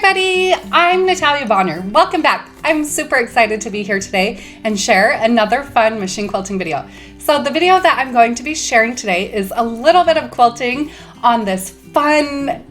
everybody, I'm Natalia Bonner. Welcome back. I'm super excited to be here today and share another fun machine quilting video. So the video that I'm going to be sharing today is a little bit of quilting on this fun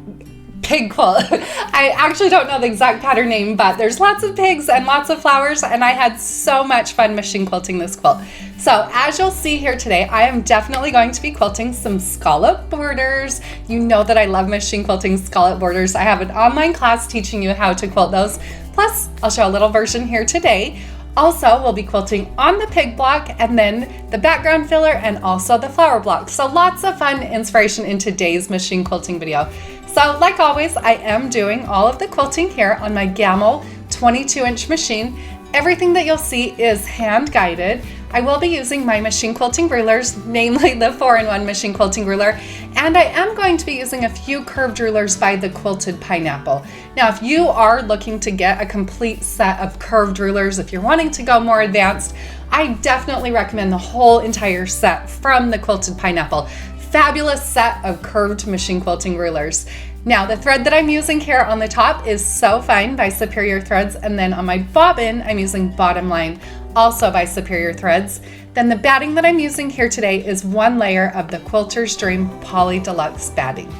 pig quilt. I actually don't know the exact pattern name, but there's lots of pigs and lots of flowers, and I had so much fun machine quilting this quilt. So as you'll see here today, I am definitely going to be quilting some scallop borders. You know that I love machine quilting scallop borders. I have an online class teaching you how to quilt those. Plus, I'll show a little version here today. Also, we'll be quilting on the pig block and then the background filler and also the flower block. So lots of fun inspiration in today's machine quilting video. So like always, I am doing all of the quilting here on my Gamel 22-inch machine. Everything that you'll see is hand guided. I will be using my machine quilting rulers, namely the 4-in-1 machine quilting ruler, and I am going to be using a few curved rulers by the Quilted Pineapple. Now, if you are looking to get a complete set of curved rulers, if you're wanting to go more advanced, I definitely recommend the whole entire set from the Quilted Pineapple. Fabulous set of curved machine quilting rulers. Now, the thread that I'm using here on the top is So Fine by Superior Threads, and then on my bobbin, I'm using Bottom Line, also by Superior Threads. Then the batting that I'm using here today is one layer of the Quilter's Dream Poly Deluxe batting.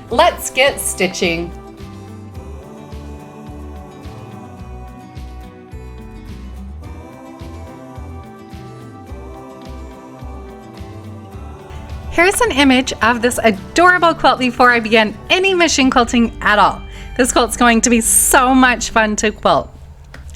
Let's get stitching. Here's an image of this adorable quilt before I begin any machine quilting at all. This quilt's going to be so much fun to quilt.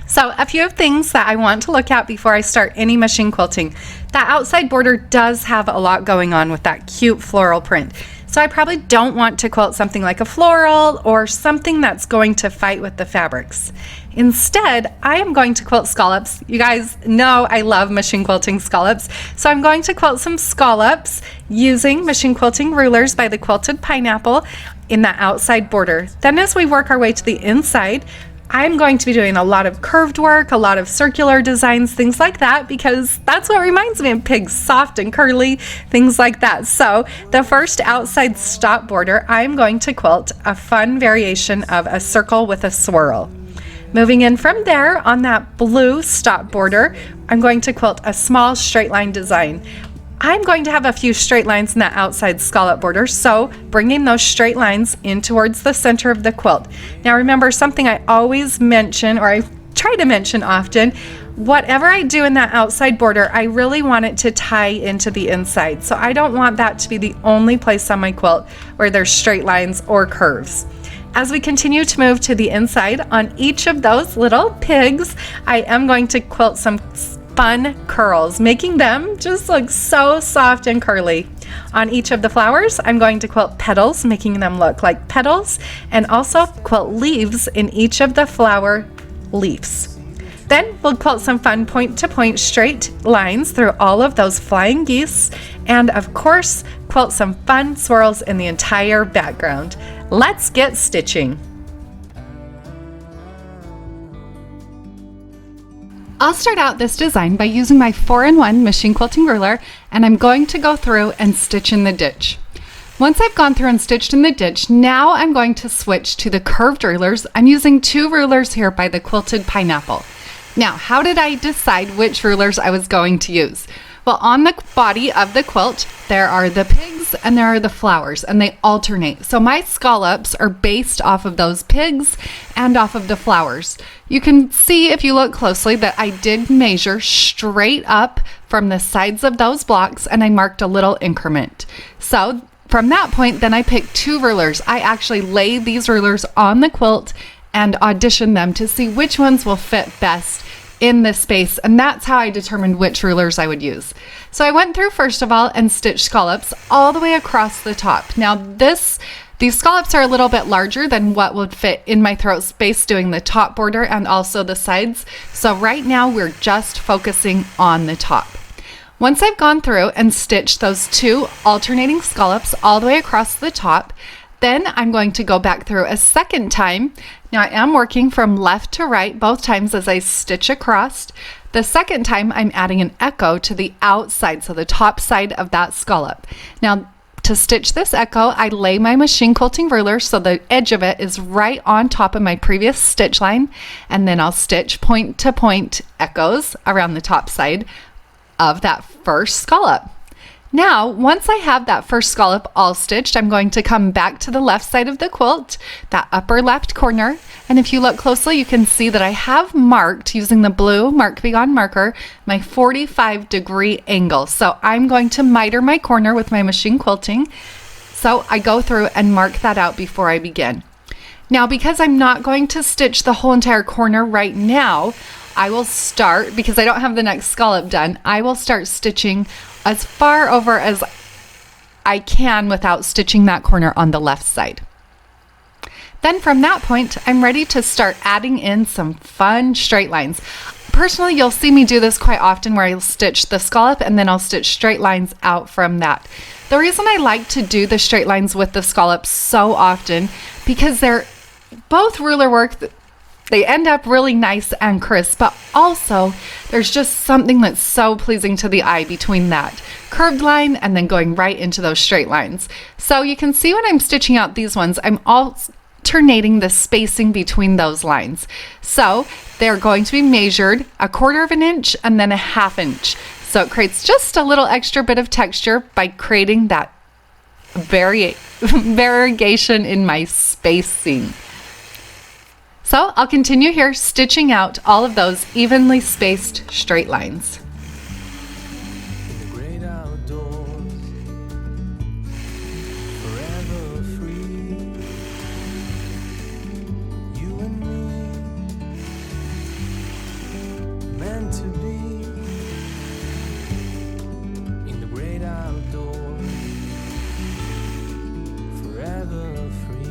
So a few things that I want to look at before I start any machine quilting. That outside border does have a lot going on with that cute floral print. So I probably don't want to quilt something like a floral or something that's going to fight with the fabrics. Instead, I am going to quilt scallops. You guys know I love machine quilting scallops. So I'm going to quilt some scallops using machine quilting rulers by the Quilted Pineapple in that outside border. Then as we work our way to the inside, I'm going to be doing a lot of curved work, a lot of circular designs, things like that, because that's what reminds me of pigs, soft and curly, things like that. So the first outside stop border, I'm going to quilt a fun variation of a circle with a swirl. Moving in from there on that blue stop border, I'm going to quilt a small straight line design. I'm going to have a few straight lines in that outside scallop border, so bringing those straight lines in towards the center of the quilt. Now remember, something I always mention, or I try to mention often, whatever I do in that outside border, I really want it to tie into the inside. So I don't want that to be the only place on my quilt where there's straight lines or curves. As we continue to move to the inside, on each of those little pigs, I am going to quilt some fun curls, making them just look so soft and curly. On each of the flowers, I'm going to quilt petals, making them look like petals, and also quilt leaves in each of the flower leaves. Then we'll quilt some fun point-to-point straight lines through all of those flying geese, and of course, quilt some fun swirls in the entire background. Let's get stitching. I'll start out this design by using my 4-in-1 machine quilting ruler, and I'm going to go through and stitch in the ditch. Once I've gone through and stitched in the ditch, now I'm going to switch to the curved rulers. I'm using 2 rulers here by the Quilted Pineapple. Now, how did I decide which rulers I was going to use? Well, on the body of the quilt, there are the pigs and there are the flowers, and they alternate. So my scallops are based off of those pigs and off of the flowers. You can see if you look closely that I did measure straight up from the sides of those blocks, and I marked a little increment. So from that point, then I picked 2 rulers. I actually lay these rulers on the quilt and audition them to see which ones will fit best in this space, and that's how I determined which rulers I would use. So I went through first of all and stitched scallops all the way across the top. Now these scallops are a little bit larger than what would fit in my throat space doing the top border and also the sides. So right now we're just focusing on the top. Once I've gone through and stitched those 2 alternating scallops all the way across the top, then I'm going to go back through a second time. Now I am working from left to right both times as I stitch across. The second time I'm adding an echo to the outside, so the top side of that scallop. Now To stitch this echo, I lay my machine quilting ruler so the edge of it is right on top of my previous stitch line, and then I'll stitch point to point echoes around the top side of that first scallop. Now, once I have that first scallop all stitched, I'm going to come back to the left side of the quilt, that upper left corner, and if you look closely, you can see that I have marked, using the blue Mark Be Gone marker, my 45-degree angle. So I'm going to miter my corner with my machine quilting. So I go through and mark that out before I begin. Now, because I'm not going to stitch the whole entire corner right now, I will start, because I don't have the next scallop done, I will start stitching as far over as I can without stitching that corner on the left side. Then from that point, I'm ready to start adding in some fun straight lines. Personally, you'll see me do this quite often where I'll stitch the scallop and then I'll stitch straight lines out from that. The reason I like to do the straight lines with the scallops so often, because they're both ruler work, they end up really nice and crisp, but also there's just something that's so pleasing to the eye between that curved line and then going right into those straight lines. So you can see when I'm stitching out these ones, I'm alternating the spacing between those lines. So they're going to be measured 1/4 inch and then 1/2 inch. So it creates just a little extra bit of texture by creating that variegation in my spacing. So I'll continue here stitching out all of those evenly spaced straight lines. In the great outdoors, forever free, you and me, meant to be. In the great outdoors, forever free.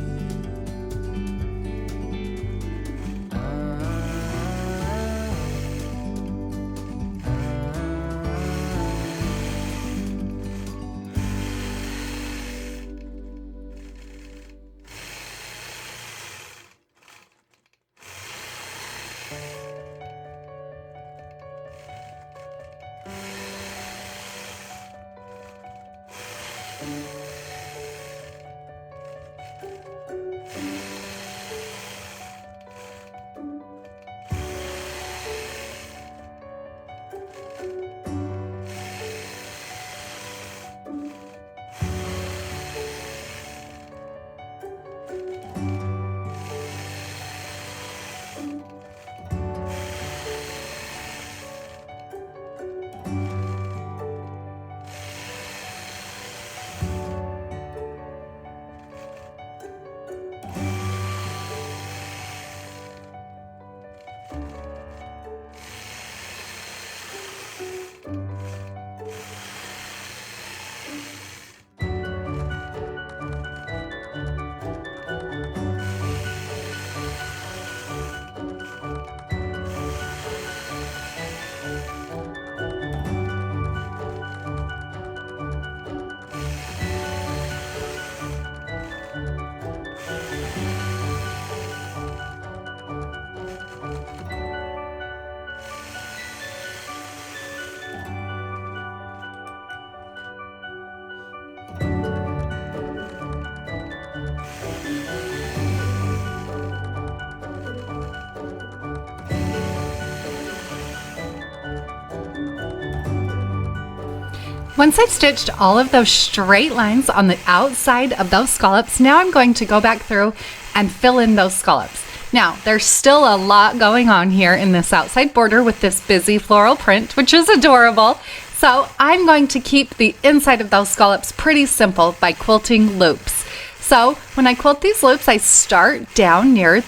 Once I've stitched all of those straight lines on the outside of those scallops, now I'm going to go back through and fill in those scallops. Now, there's still a lot going on here in this outside border with this busy floral print, which is adorable. So I'm going to keep the inside of those scallops pretty simple by quilting loops. So when I quilt these loops, I start down near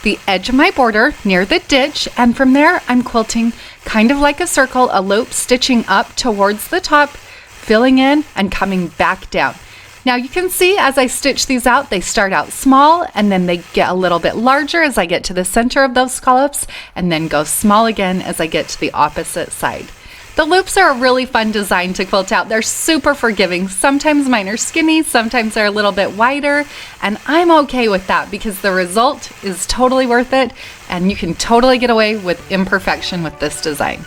the edge of my border, near the ditch, and from there I'm quilting kind of like a circle, a loop, stitching up towards the top, filling in and coming back down. Now you can see as I stitch these out, they start out small and then they get a little bit larger as I get to the center of those scallops, and then go small again as I get to the opposite side. The loops are a really fun design to quilt out. They're super forgiving. Sometimes mine are skinny, sometimes they're a little bit wider, and I'm okay with that because the result is totally worth it, and you can totally get away with imperfection with this design.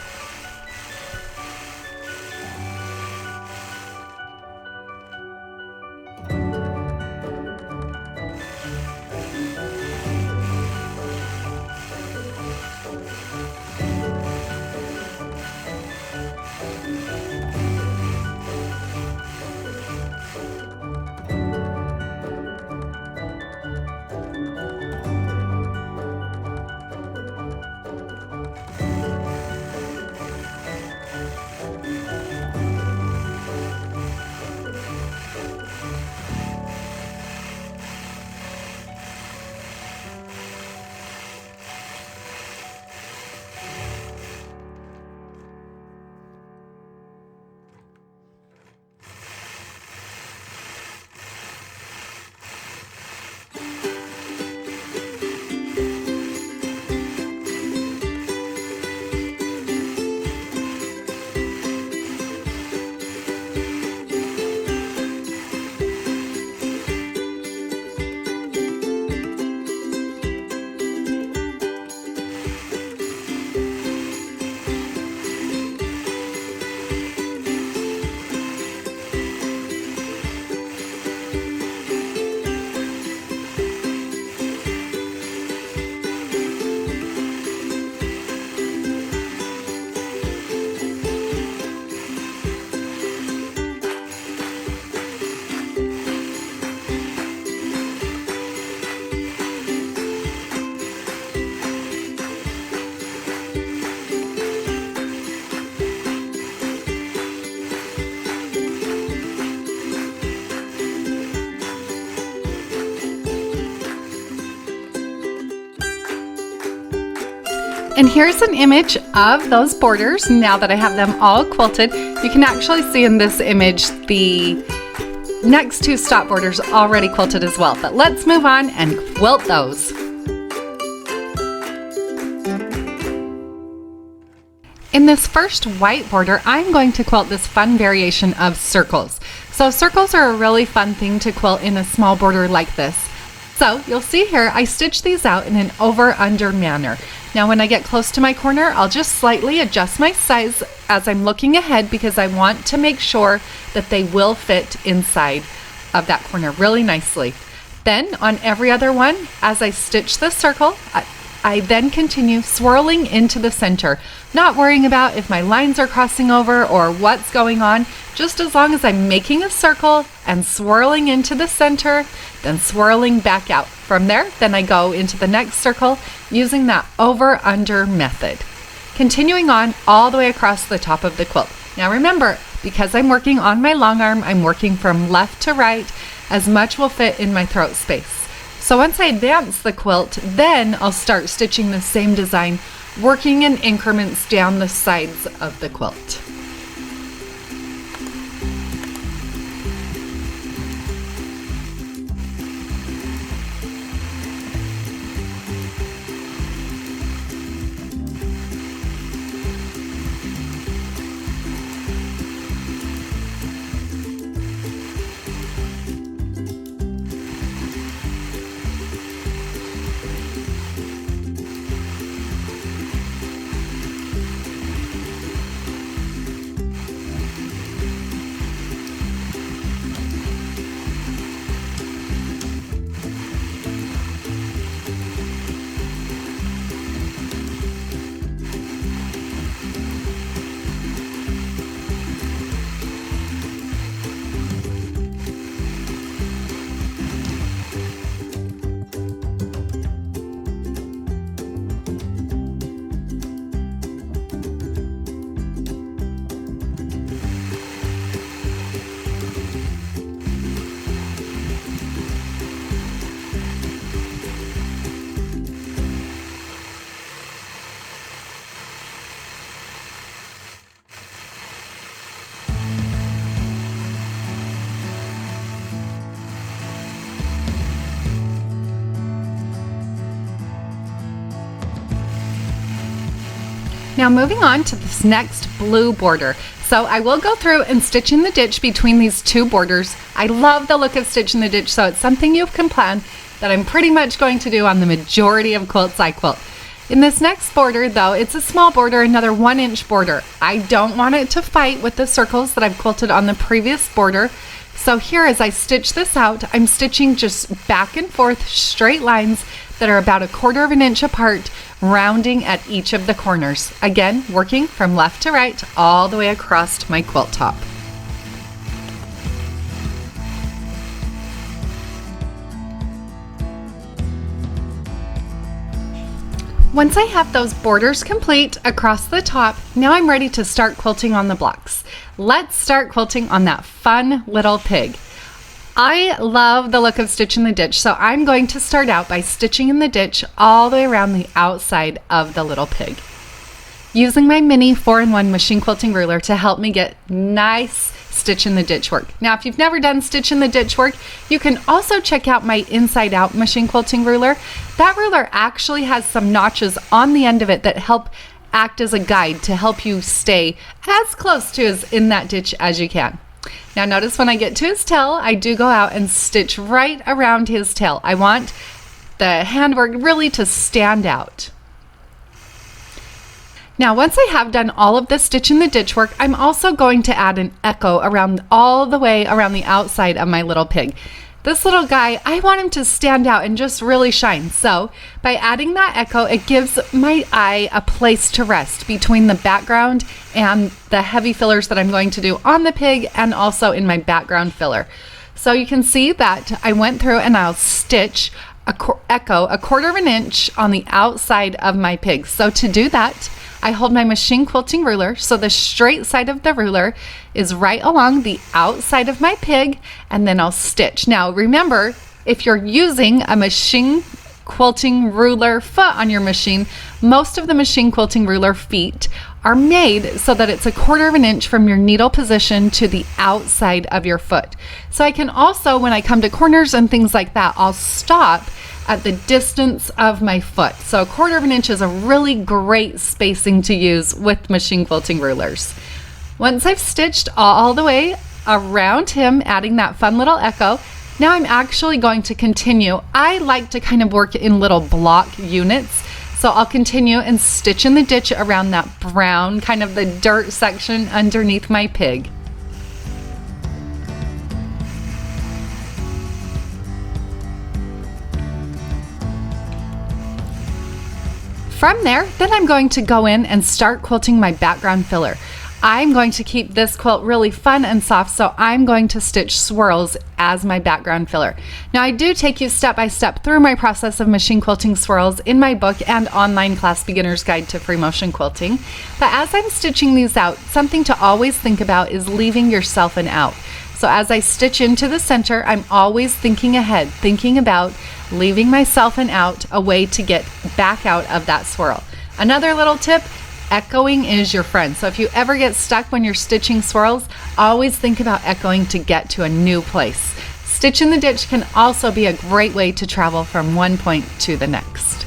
And here's an image of those borders now that I have them all quilted. You can actually see in this image the next two stop borders already quilted as well. But let's move on and quilt those. In this first white border, I'm going to quilt this fun variation of circles. So circles are a really fun thing to quilt in a small border like this. So you'll see here, I stitch these out in an over-under manner. Now when I get close to my corner, I'll just slightly adjust my size as I'm looking ahead because I want to make sure that they will fit inside of that corner really nicely. Then on every other one, as I stitch the circle, I then continue swirling into the center, not worrying about if my lines are crossing over or what's going on, just as long as I'm making a circle and swirling into the center, then swirling back out. From there, then I go into the next circle using that over-under method. Continuing on all the way across the top of the quilt. Now remember, because I'm working on my long arm, I'm working from left to right, as much will fit in my throat space. So once I advance the quilt, then I'll start stitching the same design, working in increments down the sides of the quilt. Now moving on to this next blue border. So I will go through and stitch in the ditch between these two borders. I love the look of stitch in the ditch, so it's something you can plan that I'm pretty much going to do on the majority of quilts I quilt. In this next border though, it's a small border, another 1-inch border. I don't want it to fight with the circles that I've quilted on the previous border. So here as I stitch this out, I'm stitching just back and forth straight lines that are about 1/4 inch apart, rounding at each of the corners. Again, working from left to right all the way across my quilt top. Once I have those borders complete across the top, now I'm ready to start quilting on the blocks. Let's start quilting on that fun little pig. I love the look of stitch in the ditch, so I'm going to start out by stitching in the ditch all the way around the outside of the little pig. Using my mini 4-in-1 machine quilting ruler to help me get nice stitch in the ditch work. Now, if you've never done stitch in the ditch work, you can also check out my inside out machine quilting ruler. That ruler actually has some notches on the end of it that help act as a guide to help you stay as close to in that ditch as you can. Now notice when I get to his tail, I do go out and stitch right around his tail. I want the handwork really to stand out. Now once I have done all of the stitch in the ditch work, I'm also going to add an echo around all the way around the outside of my little pig. This little guy, I want him to stand out and just really shine. So by adding that echo, it gives my eye a place to rest between the background and the heavy fillers that I'm going to do on the pig and also in my background filler. So you can see that I went through and I'll stitch echo 1/4 inch on the outside of my pig. So to do that, I hold my machine quilting ruler, so the straight side of the ruler is right along the outside of my pig, and then I'll stitch. Now remember, if you're using a machine quilting ruler foot on your machine, most of the machine quilting ruler feet are made so that it's 1/4 of an inch from your needle position to the outside of your foot. So I can also, when I come to corners and things like that, I'll stop at the distance of my foot. So 1/4 of an inch is a really great spacing to use with machine quilting rulers. Once I've stitched all the way around him, adding that fun little echo, now I'm actually going to continue. I like to kind of work in little block units. So I'll continue and stitch in the ditch around that brown, kind of the dirt section underneath my pig. From there, then I'm going to go in and start quilting my background filler. I'm going to keep this quilt really fun and soft, so I'm going to stitch swirls as my background filler. Now, I do take you step by step through my process of machine quilting swirls in my book and online class Beginner's Guide to Free Motion Quilting. But as I'm stitching these out, something to always think about is leaving yourself an out. So as I stitch into the center, I'm always thinking ahead, thinking about leaving myself an out, a way to get back out of that swirl. Another little tip, echoing is your friend. So if you ever get stuck when you're stitching swirls, always think about echoing to get to a new place. Stitch in the ditch can also be a great way to travel from one point to the next.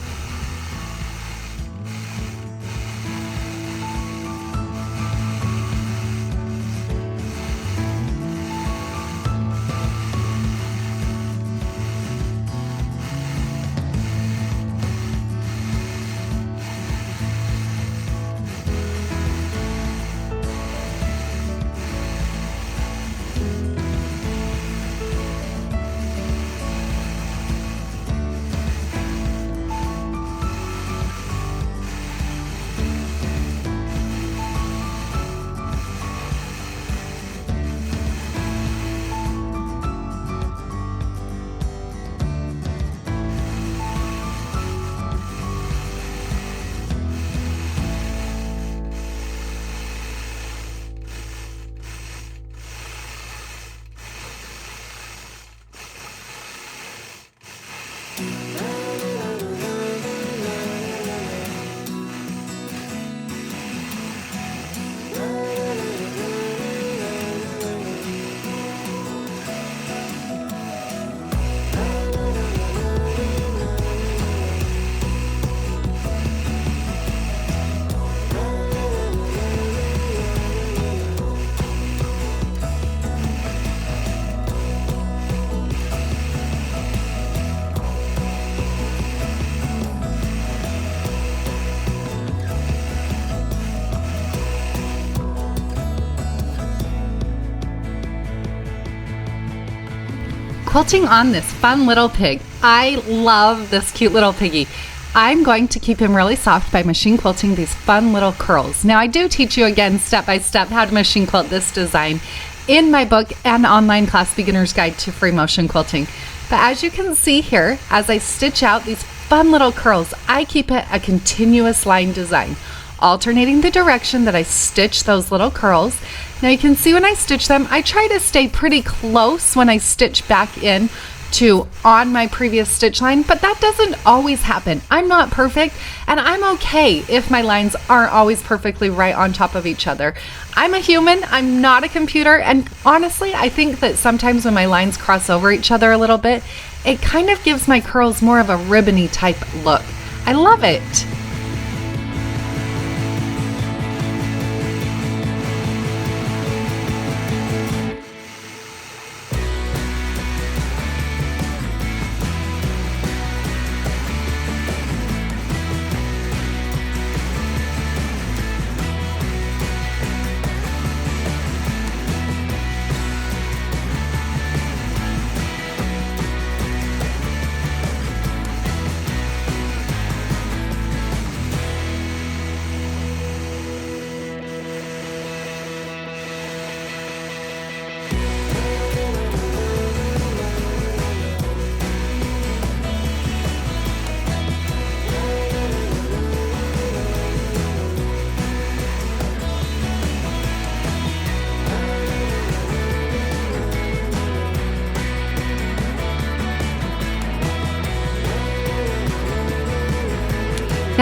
Quilting on this fun little pig. I love this cute little piggy. I'm going to keep him really soft by machine quilting these fun little curls. Now I do teach you again step by step how to machine quilt this design in my book and online class Beginner's Guide to Free Motion Quilting. But as you can see here, as I stitch out these fun little curls, I keep it a continuous line design, alternating the direction that I stitch those little curls. Now you can see when I stitch them, I try to stay pretty close when I stitch back in to on my previous stitch line, but that doesn't always happen. I'm not perfect, and I'm okay if my lines aren't always perfectly right on top of each other. I'm a human, I'm not a computer, and honestly, I think that sometimes when my lines cross over each other a little bit, it kind of gives my curls more of a ribbony type look. I love it.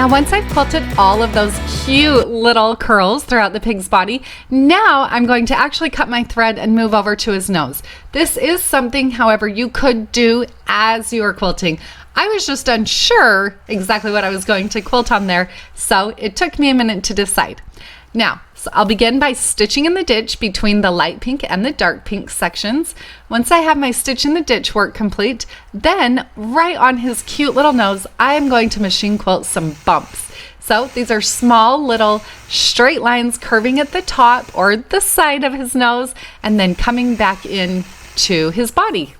Now, once I've quilted all of those cute little curls throughout the pig's body, now I'm going to actually cut my thread and move over to his nose. This is something, however, you could do as you are quilting. I was just unsure exactly what I was going to quilt on there, so it took me a minute to decide. Now, so I'll begin by stitching in the ditch between the light pink and the dark pink sections. Once I have my stitch in the ditch work complete, then right on his cute little nose, I am going to machine quilt some bumps. So these are small little straight lines curving at the top or the side of his nose and then coming back in to his body.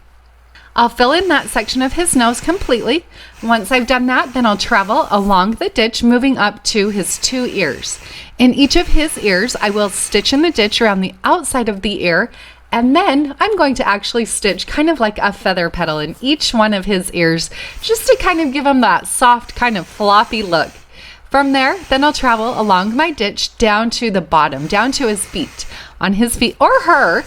I'll fill in that section of his nose completely. Once I've done that, then I'll travel along the ditch, moving up to his 2 ears. In each of his ears, I will stitch in the ditch around the outside of the ear, and then I'm going to actually stitch kind of like a feather petal in each one of his ears, just to kind of give him that soft, kind of floppy look. From there, then I'll travel along my ditch down to the bottom, down to his feet. On his feet, or her,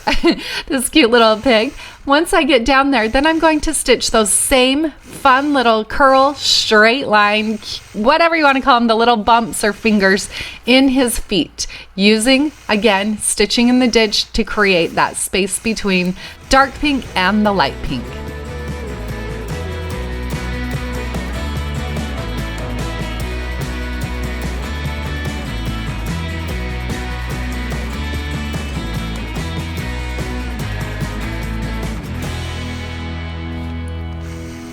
this cute little pig. Once I get down there, then I'm going to stitch those same fun little curl, straight line, whatever you want to call them, the little bumps or fingers in his feet, using, again, stitching in the ditch to create that space between dark pink and the light pink.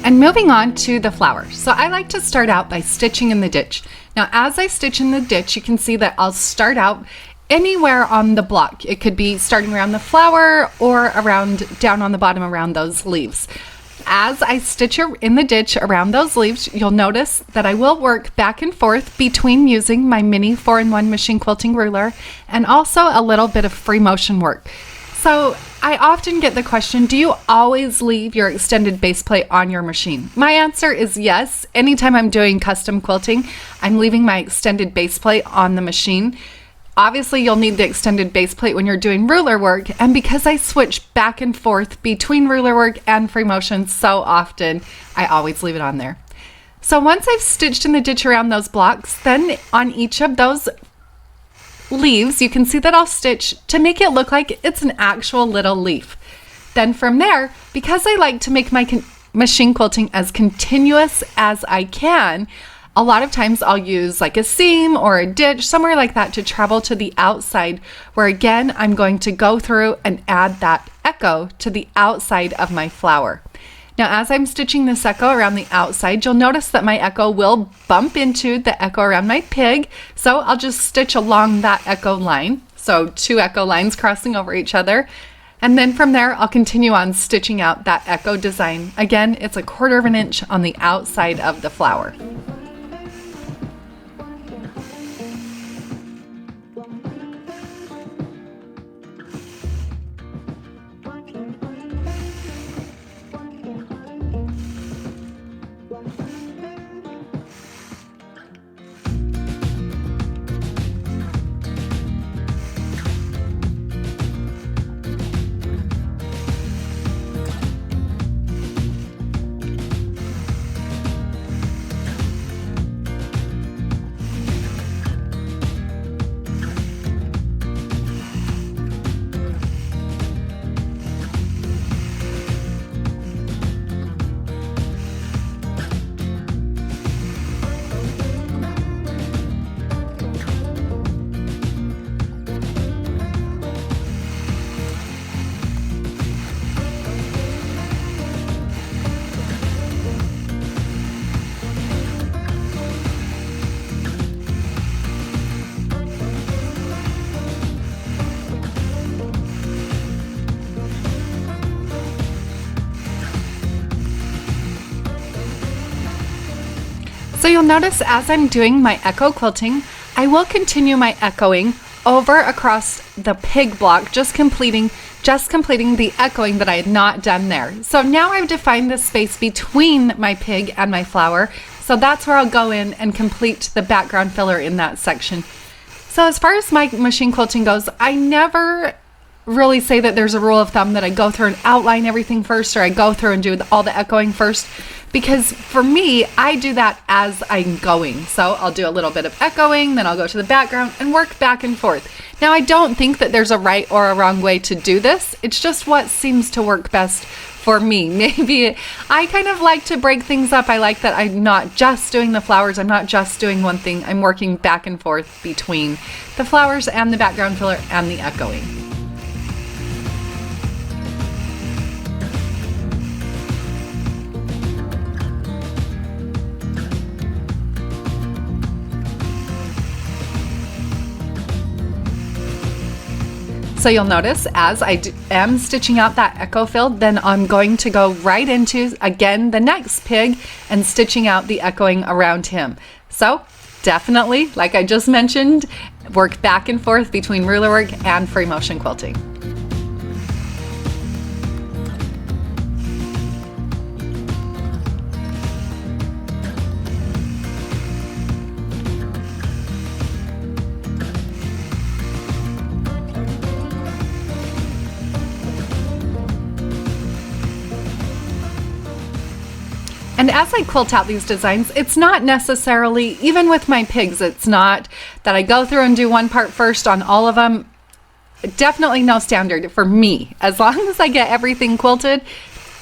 And moving on to the flower. So I like to start out by stitching in the ditch. Now, as I stitch in the ditch, you can see that I'll start out anywhere on the block. It could be starting around the flower or around down on the bottom around those leaves. As I stitch in the ditch around those leaves, you'll notice that I will work back and forth between using my mini 4-in-1 machine quilting ruler and also a little bit of free motion work. So I often get the question, do you always leave your extended base plate on your machine? My answer is yes. Anytime I'm doing custom quilting, I'm leaving my extended base plate on the machine. Obviously, you'll need the extended base plate when you're doing ruler work, and because I switch back and forth between ruler work and free motion so often, I always leave it on there. So once I've stitched in the ditch around those blocks, then on each of those leaves, you can see that I'll stitch to make it look like it's an actual little leaf. Then from there, because I like to make my machine quilting as continuous as I can, a lot of times I'll use like a seam or a ditch, somewhere like that, to travel to the outside, where again, I'm going to go through and add that echo to the outside of my flower. Now, as I'm stitching this echo around the outside, you'll notice that my echo will bump into the echo around my pig. So I'll just stitch along that echo line. So 2 echo lines crossing over each other. And then from there, I'll continue on stitching out that echo design. Again, it's 1/4 of an inch on the outside of the flower. So you'll notice as I'm doing my echo quilting, I will continue my echoing over across the pig block, just completing the echoing that I had not done there. So now I've defined the space between my pig and my flower. So that's where I'll go in and complete the background filler in that section. So as far as my machine quilting goes, I never really say that there's a rule of thumb that I go through and outline everything first, or I go through and do all the echoing first, because for me, I do that as I'm going. So I'll do a little bit of echoing, then I'll go to the background and work back and forth. Now, I don't think that there's a right or a wrong way to do this. It's just what seems to work best for me. Maybe I kind of like to break things up. I like that I'm not just doing the flowers. I'm not just doing one thing. I'm working back and forth between the flowers and the background filler and the echoing. So you'll notice as I am stitching out that echo fill, then I'm going to go right into, again, the next pig and stitching out the echoing around him. So definitely, like I just mentioned, work back and forth between ruler work and free motion quilting. And as I quilt out these designs, it's not necessarily, even with my pigs, it's not that I go through and do one part first on all of them. Definitely no standard for me. As long as I get everything quilted,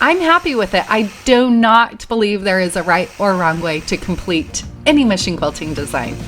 I'm happy with it. I do not believe there is a right or wrong way to complete any machine quilting design.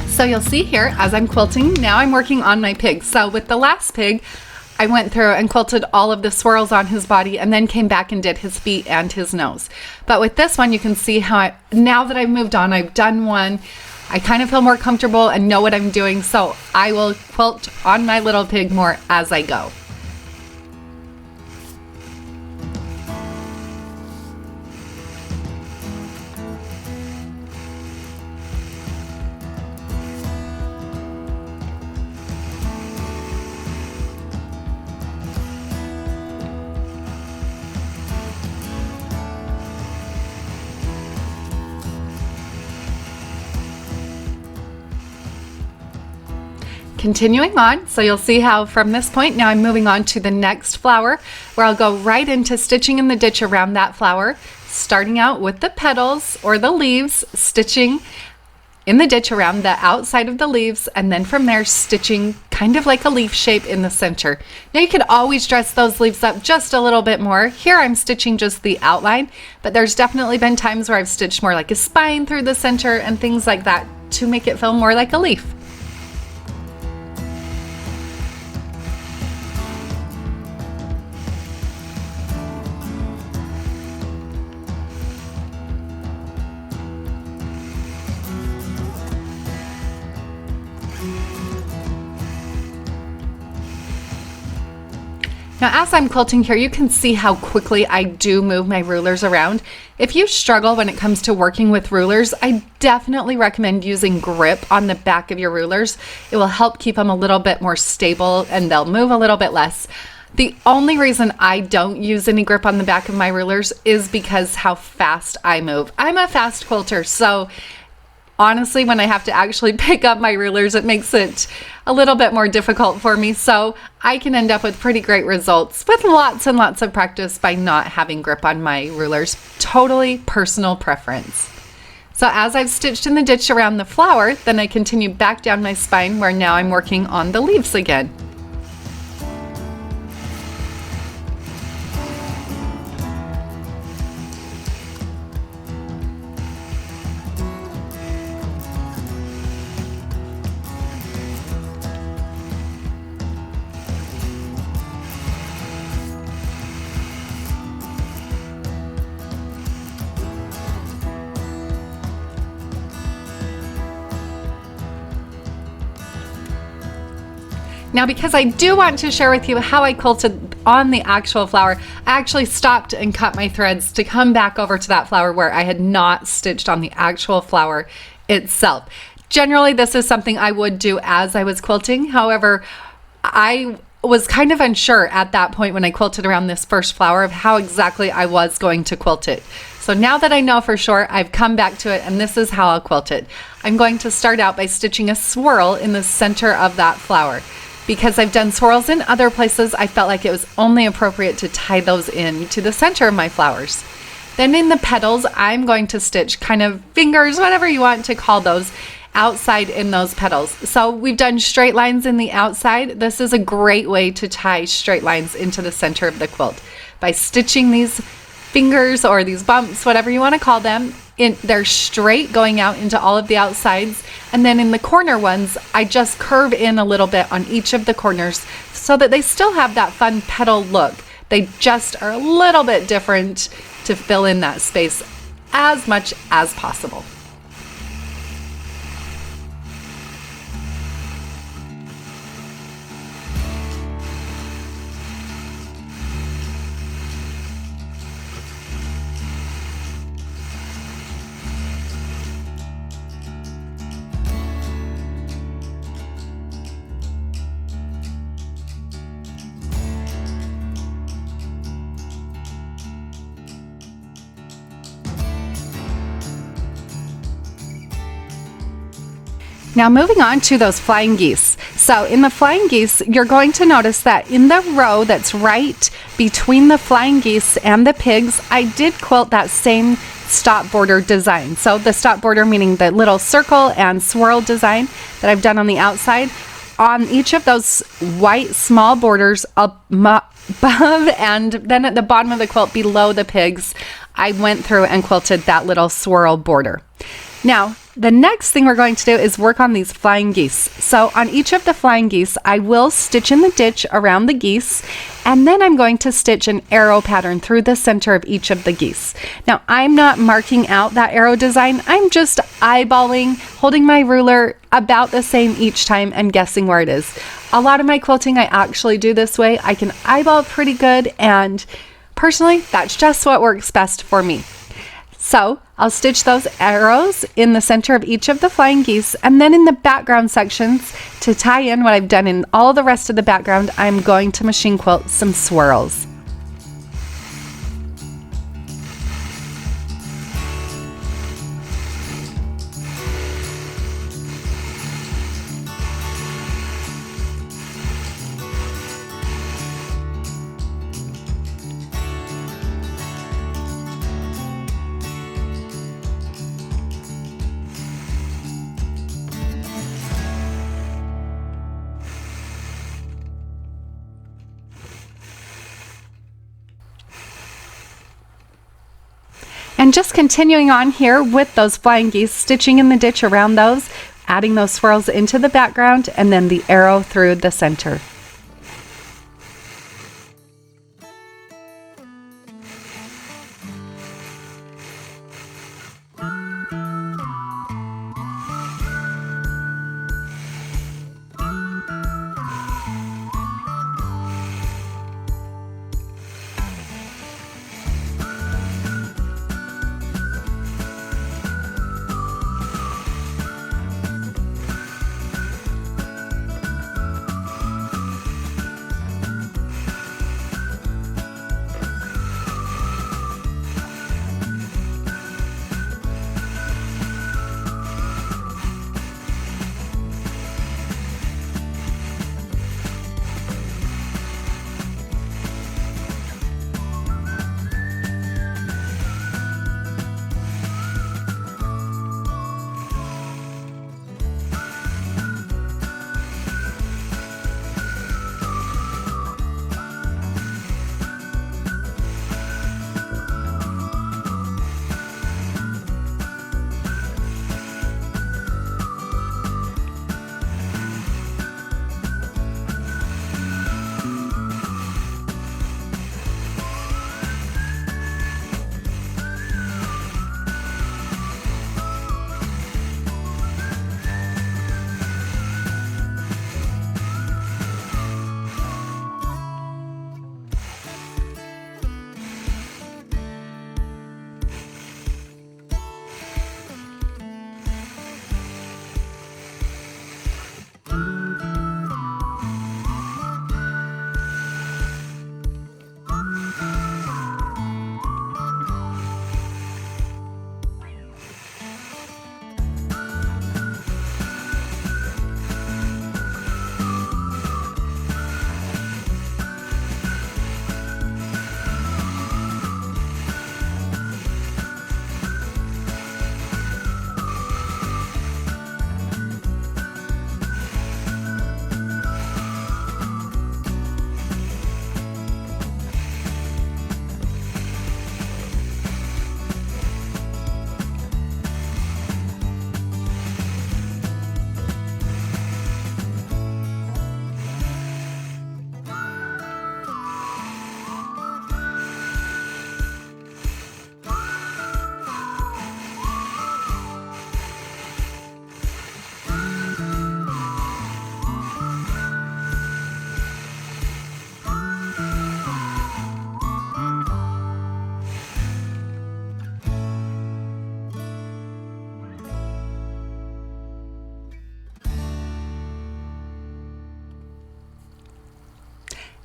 So you'll see here as I'm quilting, now I'm working on my pig. So with the last pig, I went through and quilted all of the swirls on his body and then came back and did his feet and his nose. But with this one, you can see how now that I've moved on, I've done one, I kind of feel more comfortable and know what I'm doing. So I will quilt on my little pig more as I go. Continuing on, so you'll see how from this point now I'm moving on to the next flower, where I'll go right into stitching in the ditch around that flower, starting out with the petals or the leaves, stitching in the ditch around the outside of the leaves, and then from there stitching kind of like a leaf shape in the center. Now you could always dress those leaves up just a little bit more. Here I'm stitching just the outline, but there's definitely been times where I've stitched more like a spine through the center and things like that to make it feel more like a leaf. Now, as I'm quilting here, you can see how quickly I do move my rulers around. If you struggle when it comes to working with rulers, I definitely recommend using grip on the back of your rulers. It will help keep them a little bit more stable and they'll move a little bit less. The only reason I don't use any grip on the back of my rulers is because how fast I move. I'm a fast quilter, so honestly, when I have to actually pick up my rulers, it makes it a little bit more difficult for me. So I can end up with pretty great results with lots and lots of practice by not having grip on my rulers. Totally personal preference. So as I've stitched in the ditch around the flower, then I continue back down my spine where now I'm working on the leaves again. Now, because I do want to share with you how I quilted on the actual flower, I actually stopped and cut my threads to come back over to that flower where I had not stitched on the actual flower itself. Generally, this is something I would do as I was quilting. However, I was kind of unsure at that point when I quilted around this first flower of how exactly I was going to quilt it. So now that I know for sure, I've come back to it, and this is how I'll quilt it. I'm going to start out by stitching a swirl in the center of that flower. Because I've done swirls in other places, I felt like it was only appropriate to tie those in to the center of my flowers. Then in the petals, I'm going to stitch kind of fingers, whatever you want to call those, outside in those petals. So we've done straight lines in the outside. This is a great way to tie straight lines into the center of the quilt. By stitching these fingers or these bumps, whatever you want to call them, they're straight going out into all of the outsides. And then in the corner ones, I just curve in a little bit on each of the corners so that they still have that fun petal look. They just are a little bit different to fill in that space as much as possible. Now moving on to those flying geese. So in the flying geese, you're going to notice that in the row that's right between the flying geese and the pigs, I did quilt that same stop border design. So the stop border meaning the little circle and swirl design that I've done on the outside. On each of those white small borders above and then at the bottom of the quilt below the pigs, I went through and quilted that little swirl border. Now, the next thing we're going to do is work on these flying geese. So on each of the flying geese, I will stitch in the ditch around the geese, and then I'm going to stitch an arrow pattern through the center of each of the geese. Now, I'm not marking out that arrow design. I'm just eyeballing, holding my ruler about the same each time and guessing where it is. A lot of my quilting, I actually do this way. I can eyeball pretty good, and personally, that's just what works best for me. So I'll stitch those arrows in the center of each of the flying geese, and then in the background sections, to tie in what I've done in all the rest of the background, I'm going to machine quilt some swirls. And just continuing on here with those flying geese, stitching in the ditch around those, adding those swirls into the background, and then the arrow through the center.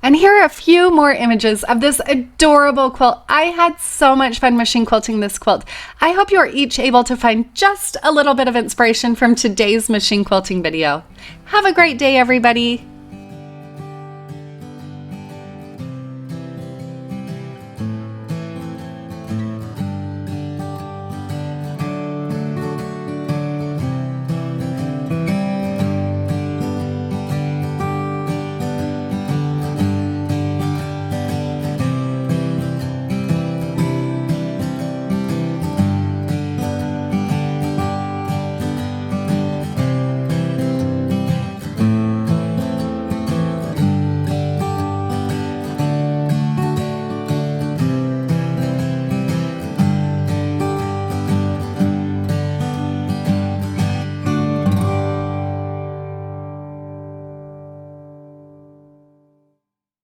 And here are a few more images of this adorable quilt. I had so much fun machine quilting this quilt. I hope you are each able to find just a little bit of inspiration from today's machine quilting video. Have a great day, everybody.